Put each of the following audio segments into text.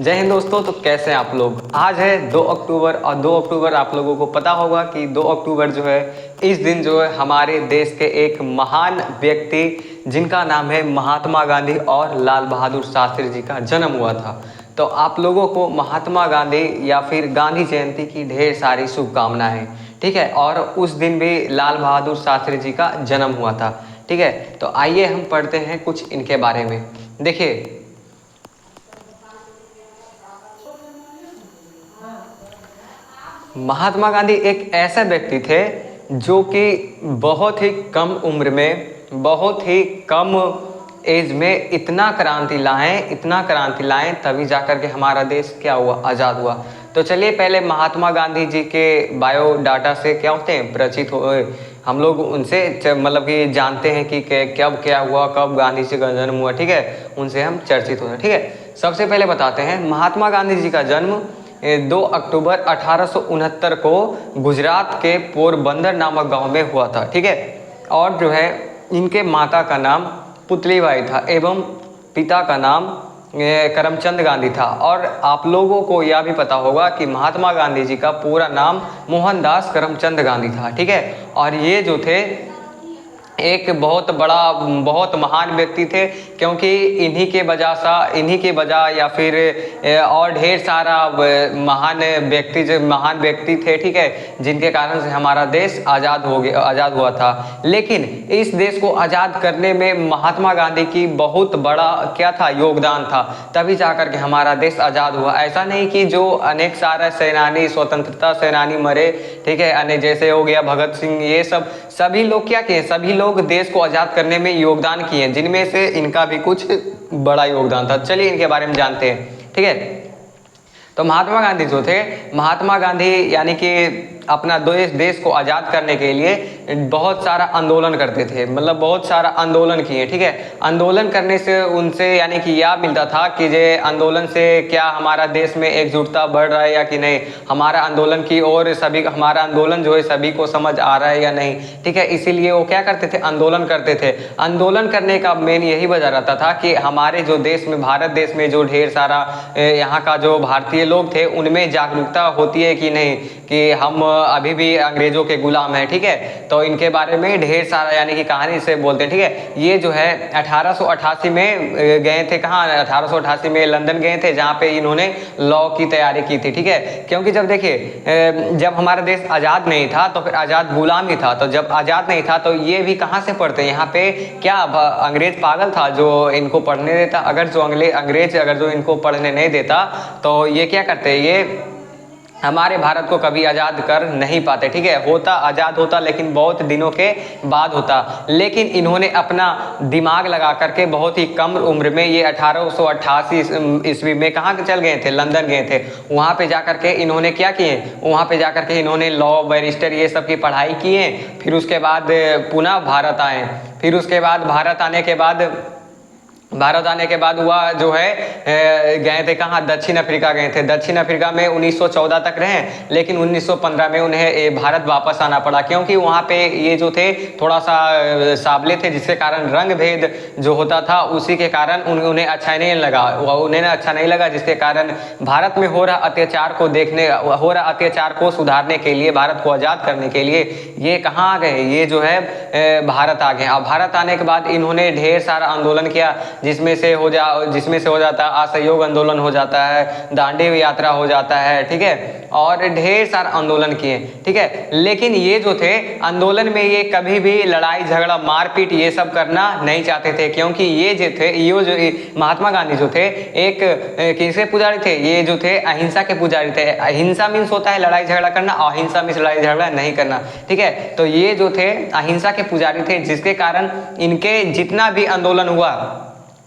जय हिंद दोस्तों। तो कैसे हैं आप लोग। आज है 2 अक्टूबर और 2 अक्टूबर आप लोगों को पता होगा कि 2 अक्टूबर जो है इस दिन जो है हमारे देश के एक महान व्यक्ति जिनका नाम है महात्मा गांधी और लाल बहादुर शास्त्री जी का जन्म हुआ था। तो आप लोगों को महात्मा गांधी या फिर गांधी जयंती की ढेर सारी शुभकामनाएं। ठीक है, और उस दिन भी लाल बहादुर शास्त्री जी का जन्म हुआ था। ठीक है, तो आइए हम पढ़ते हैं कुछ इनके बारे में। देखिए, महात्मा गांधी एक ऐसे व्यक्ति थे जो कि बहुत ही कम उम्र में, बहुत ही कम एज में इतना क्रांति लाएं तभी जाकर के हमारा देश क्या हुआ, आज़ाद हुआ। तो चलिए पहले महात्मा गांधी जी के बायोडाटा से क्या होते हैं परिचित हो, हम लोग उनसे मतलब कि जानते हैं कि कब क्या हुआ, कब गांधी जी का जन्म हुआ। ठीक है, उनसे हम चर्चित हो रहे हैं। ठीक है, सबसे पहले बताते हैं महात्मा गांधी जी का जन्म 2 अक्टूबर 1869 को गुजरात के पोरबंदर नामक गांव में हुआ था। ठीक है, और जो है इनके माता का नाम पुतलीबाई था एवं पिता का नाम करमचंद गांधी था। और आप लोगों को यह भी पता होगा कि महात्मा गांधी जी का पूरा नाम मोहनदास करमचंद गांधी था। ठीक है, और ये जो थे एक बहुत बड़ा, बहुत महान व्यक्ति थे, क्योंकि इन्हीं के वजह या फिर और ढेर सारा महान व्यक्ति थे। ठीक है, जिनके कारण से हमारा देश आज़ाद हुआ था। लेकिन इस देश को आज़ाद करने में महात्मा गांधी की बहुत बड़ा क्या था, योगदान था, तभी जाकर के हमारा देश आज़ाद हुआ। ऐसा नहीं कि जो अनेक सारे सेनानी, स्वतंत्रता सेनानी मरे, ठीक है, जैसे हो गया भगत सिंह, ये सभी लोग क्या किए, सभी लोग देश को आज़ाद करने में योगदान किए, जिनमें से इनका भी कुछ बड़ा योगदान था। चलिए इनके बारे में जानते हैं। ठीक है, तो महात्मा गांधी जो थे, महात्मा गांधी यानी कि अपना देश को आज़ाद करने के लिए बहुत सारा आंदोलन करते थे, मतलब बहुत सारा आंदोलन किए। ठीक है, आंदोलन करने से उनसे यानी कि यह मिलता था कि ये आंदोलन से क्या हमारा देश में एकजुटता बढ़ रहा है या कि नहीं, हमारा आंदोलन की और हमारा आंदोलन जो है सभी को समझ आ रहा है या नहीं। ठीक है, इसीलिए वो क्या करते थे, आंदोलन करते थे। आंदोलन करने का मेन यही वजह रहता था कि हमारे जो देश में, भारत देश में जो ढेर सारा यहाँ का जो भारतीय लोग थे उनमें जागरूकता होती है कि नहीं, कि हम अभी भी अंग्रेजों के गुलाम हैं। ठीक है, तो इनके बारे में ढेर सारा यानी कि कहानी से बोलते हैं। ठीक है, ये जो है 1888 में गए थे, कहाँ, 1888 में लंदन गए थे, जहाँ पे इन्होंने लॉ की तैयारी की थी। ठीक है, क्योंकि जब देखिए जब हमारा देश आज़ाद नहीं था तो फिर आज़ाद गुलाम ही था। तो जब आज़ाद नहीं था तो ये भी कहाँ से पढ़ते, यहाँ पे क्या अंग्रेज पागल था जो इनको पढ़ने देता। अगर जो अंग्रेज अगर जो इनको पढ़ने नहीं देता तो ये क्या करते, ये हमारे भारत को कभी आज़ाद कर नहीं पाते। ठीक है, आज़ाद होता लेकिन बहुत दिनों के बाद होता। लेकिन इन्होंने अपना दिमाग लगा करके बहुत ही कम उम्र में, ये 1888 ईस्वी में कहाँ चल गए थे, लंदन गए थे। वहाँ पे जाकर के इन्होंने क्या किए, वहाँ पे जाकर के इन्होंने लॉ, बैरिस्टर ये सब की पढ़ाई किए। फिर उसके बाद पुनः भारत आए। फिर उसके बाद भारत आने के बाद हुआ जो है गए थे कहाँ, दक्षिण अफ्रीका गए थे। दक्षिण अफ्रीका में 1914 तक रहे, लेकिन 1915 में उन्हें भारत वापस आना पड़ा, क्योंकि वहाँ पे ये जो थे थोड़ा सा साबले थे, जिसके कारण रंग भेद जो होता था उसी के कारण उन्हें अच्छा नहीं लगा, जिसके कारण भारत में हो रहा अत्याचार को सुधारने के लिए, भारत को आज़ाद करने के लिए ये कहाँ आ गए, ये जो है भारत आ गए। अब भारत आने के बाद इन्होंने ढेर सारा आंदोलन किया, जिसमें से हो जाता है असहयोग आंदोलन हो जाता है, दांडी यात्रा हो जाता है। ठीक है, और ढेर सारा आंदोलन किए। ठीक है, लेकिन ये जो थे आंदोलन में ये कभी भी लड़ाई झगड़ा मारपीट ये सब करना नहीं चाहते थे, क्योंकि ये जो महात्मा गांधी जो थे एक किसके पुजारी थे, ये जो थे अहिंसा के पुजारी थे। अहिंसा मीन्स होता है लड़ाई झगड़ा करना, अहिंसा मीन्स लड़ाई झगड़ा नहीं करना। ठीक है, तो ये जो थे अहिंसा के पुजारी थे, जिसके कारण इनके जितना भी आंदोलन हुआ,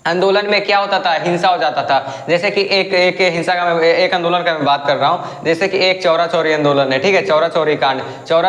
आंदोलन में क्या होता था, हिंसा हो जाता था। जैसे कि एक हिंसा का एक आंदोलन का मैं बात कर रहा हूँ, जैसे कि एक चौरा चौरी आंदोलन है। ठीक है, चौरा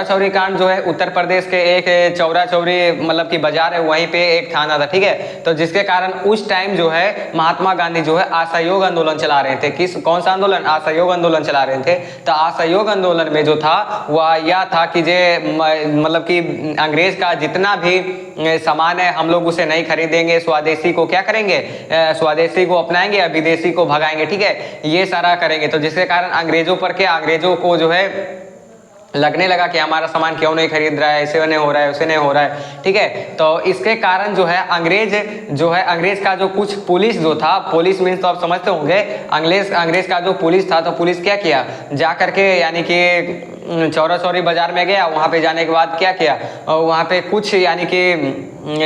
चौरी कांड जो है उत्तर प्रदेश के एक चौरा चौरी मतलब कि बाजार है, वहीं पे एक थाना था। ठीक है, तो जिसके कारण उस टाइम जो है महात्मा गांधी जो है असहयोग आंदोलन चला रहे थे। कौन सा आंदोलन, असहयोग आंदोलन चला रहे थे। तो असहयोग आंदोलन में जो था वह यह था कि मतलब कि अंग्रेज का जितना भी सामान है हम लोग उसे नहीं खरीदेंगे, स्वदेशी को क्या करेंगे, करेंगे, स्वदेशी को अपनाएंगे या विदेशी को भगाएंगे, ठीक है, ये सारा करेंगे। तो जिसके कारण अंग्रेजों पर क्या, अंग्रेजों को जो है लगने लगा कि हमारा सामान क्यों नहीं खरीद रहा है, ऐसे नहीं हो रहा है, उसे नहीं हो रहा है, ठीक है। तो इसके कारण जो है अंग्रेज का जो कुछ पुलिस जो था, पुलिस मीन्स तो आप समझते होंगे, अंग्रेज का जो पुलिस था, तो पुलिस क्या किया, जा करके यानी कि चौरा चौरी बाजार में गया। वहाँ पे जाने के बाद क्या किया, वहाँ पे कुछ यानी कि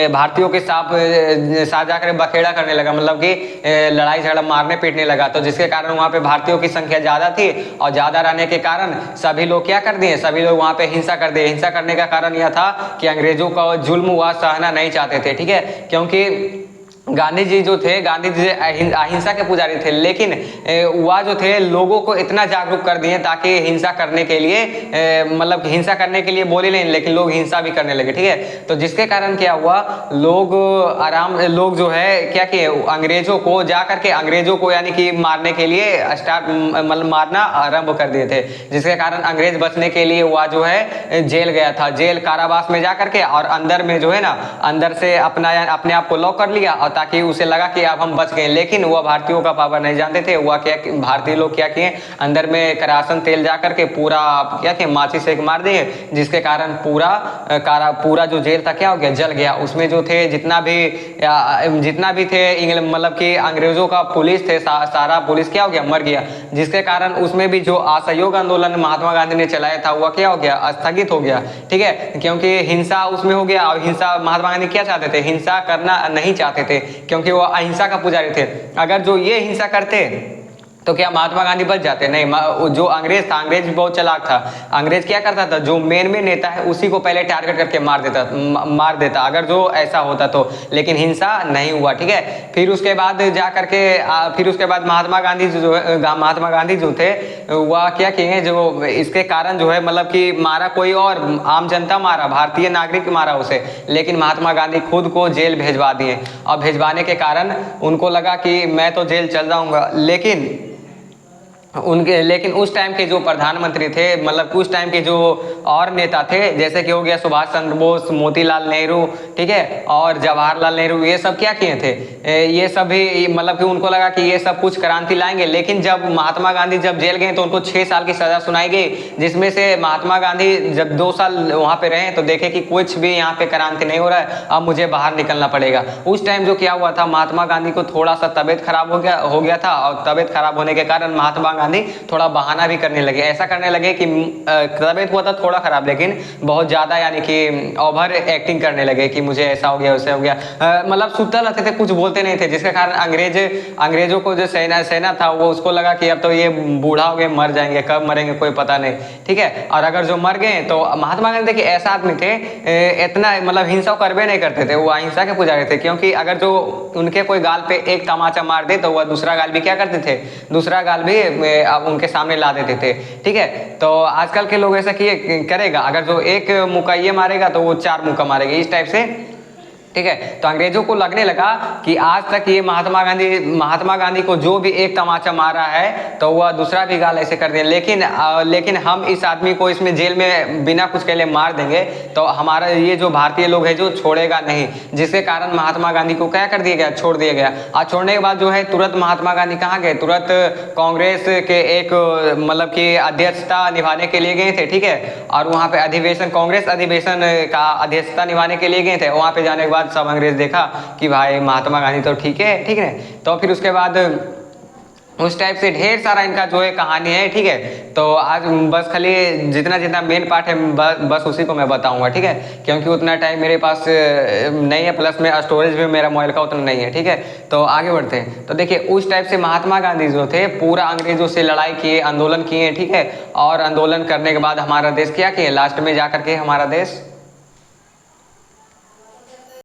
भारतीयों के साथ जाकर बखेड़ा करने लगा, मतलब कि लड़ाई झगड़ा मारने पीटने लगा। तो जिसके कारण वहाँ पे भारतीयों की संख्या ज़्यादा थी और ज़्यादा रहने के कारण सभी लोग क्या कर दिए, सभी लोग वहाँ पे हिंसा कर दिए। हिंसा करने का कारण यह था कि अंग्रेजों का जुल्म वह सहना नहीं चाहते थे, ठीक है, क्योंकि गांधी जी जो थे, गांधी जी अहिंसा के पुजारी थे, लेकिन वह जो थे लोगों को इतना जागरूक कर दिए ताकि हिंसा करने के लिए मतलब हिंसा करने के लिए बोले नहीं, लेकिन लोग हिंसा भी करने लगे, ठीक है। तो जिसके कारण क्या हुआ, लोग जो है क्या किए, अंग्रेजों को जा करके अंग्रेजों को यानी कि मारने के लिए मतलब मारना आरंभ कर दिए थे। जिसके कारण अंग्रेज बचने के लिए वह जो है जेल गया था, जेल कारावास में जा करके, और अंदर में जो है ना, अंदर से अपने आप को लॉक कर लिया, और ताकि उसे लगा कि अब हम बच गए। लेकिन वह भारतीयों का पावर नहीं जानते थे। वह क्या, भारतीय लोग क्या किए, अंदर में करासन तेल जा करके पूरा क्या किए, माचिस से मार दिए, जिसके कारण पूरा जो जेल था क्या हो गया, जल गया। उसमें जो थे जितना भी थे मतलब कि अंग्रेजों का पुलिस थे, सारा पुलिस क्या हो गया, मर गया। जिसके कारण उसमें भी जो असहयोग आंदोलन महात्मा गांधी ने चलाया था वह क्या हो गया, स्थगित हो गया, ठीक है, क्योंकि हिंसा उसमें हो गया। और हिंसा महात्मा गांधी क्या चाहते थे, हिंसा करना नहीं चाहते थे, क्योंकि वो अहिंसा का पुजारी थे। अगर जो ये हिंसा करते तो क्या महात्मा गांधी बच जाते, नहीं। जो अंग्रेज था, अंग्रेज भी बहुत चालाक था। अंग्रेज क्या करता था, जो मेन नेता है उसी को पहले टारगेट करके मार देता अगर जो ऐसा होता तो, लेकिन हिंसा नहीं हुआ, ठीक है। फिर उसके बाद जा करके महात्मा गांधी जो थे वह क्या किए, जो इसके कारण जो है मतलब कि मारा कोई और आम जनता मारा, भारतीय नागरिक मारा उसे, लेकिन महात्मा गांधी खुद को जेल भेजवा दिए। और भेजवाने के कारण उनको लगा कि मैं तो जेल चल जाऊंगा, लेकिन उस टाइम के जो प्रधानमंत्री थे, मतलब उस टाइम के जो और नेता थे, जैसे कि हो गया सुभाष चंद्र बोस, मोतीलाल नेहरू, ठीक है, और जवाहरलाल नेहरू, ये सब क्या किए थे, ये सब भी मतलब कि उनको लगा कि ये सब कुछ क्रांति लाएंगे। लेकिन जब महात्मा गांधी जब जेल गए तो उनको 6 साल की सजा सुनाई गई, जिसमें से महात्मा गांधी जब 2 साल वहाँ पे रहे तो देखे कि कुछ भी यहाँ पे क्रांति नहीं हो रहा है, अब मुझे बाहर निकलना पड़ेगा। उस टाइम जो क्या हुआ था, महात्मा गांधी को थोड़ा सा तबियत खराब हो गया था, और तबियत खराब होने के कारण महात्मा गांधी थोड़ा बहाना भी करने लगे। ऐसा करने लगे कि तबियत हुआ था थोड़ा खराब, लेकिन बहुत ज्यादा यानी कि ओवर एक्टिंग करने लगे कि मुझे ऐसा हो गया, वैसा हो गया, मतलब सुतल रहते थे, कुछ बोलते नहीं थे। जिसके कारण अंग्रेजों को जो सेना था वो उसको लगा कि अब तो ये बूढ़ा हो गए, मर जाएंगे, कब मरेंगे कोई पता नहीं, ठीक है। और अगर जो मर गए तो महात्मा गांधी देखिए ऐसा आदमी थे, इतना मतलब हिंसा करबे नहीं करते थे, वो अहिंसा के पुजारी थे। क्योंकि अगर जो उनके कोई गाल पे एक तमाचा मार दे तो वह दूसरा गाल भी क्या करते थे, दूसरा गाल भी उनके सामने ला देते थे, ठीक है। तो आजकल के लोग ऐसा किए करेगा, अगर जो एक मुक्का ये मारेगा तो वो 4 मुक्का मारेगा, इस टाइप से, ठीक है। तो अंग्रेजों को लगने लगा कि आज तक ये महात्मा गांधी को जो भी एक तमाचा मारा है तो वह दूसरा भी गाल ऐसे कर दिया, लेकिन हम इस आदमी को इसमें जेल में बिना कुछ के लिए मार देंगे तो हमारा ये जो भारतीय लोग है जो छोड़ेगा नहीं। जिसके कारण महात्मा गांधी को क्या कर दिया गया, छोड़ दिया गया। और छोड़ने के बाद जो है तुरंत महात्मा गांधी कहाँ गए, तुरंत कांग्रेस के एक मतलब की अध्यक्षता निभाने के लिए गए थे, ठीक है। और वहाँ पे कांग्रेस अधिवेशन का अध्यक्षता निभाने के लिए गए थे। वहाँ पे जाने के बाद सब अंग्रेज देखा कि भाई महात्मा गांधी तो ठीक है, ठीक है। तो फिर उसके बाद उस टाइप से ढेर सारा इनका जो है कहानी है, ठीक है। तो आज बस खाली जितना मेन पार्ट है बस उसी को मैं बताऊंगा, ठीक है, क्योंकि उतना टाइम मेरे पास नहीं है, प्लस में स्टोरेज भी मेरा मोबाइल का उतना नहीं है, ठीक है। तो आगे बढ़ते हैं। तो देखिए उस टाइप से महात्मा गांधी जो थे पूरा अंग्रेजों से लड़ाई किए, आंदोलन किए, ठीक है। और आंदोलन करने के बाद हमारा देश क्या किए, लास्ट में जा करके हमारा देश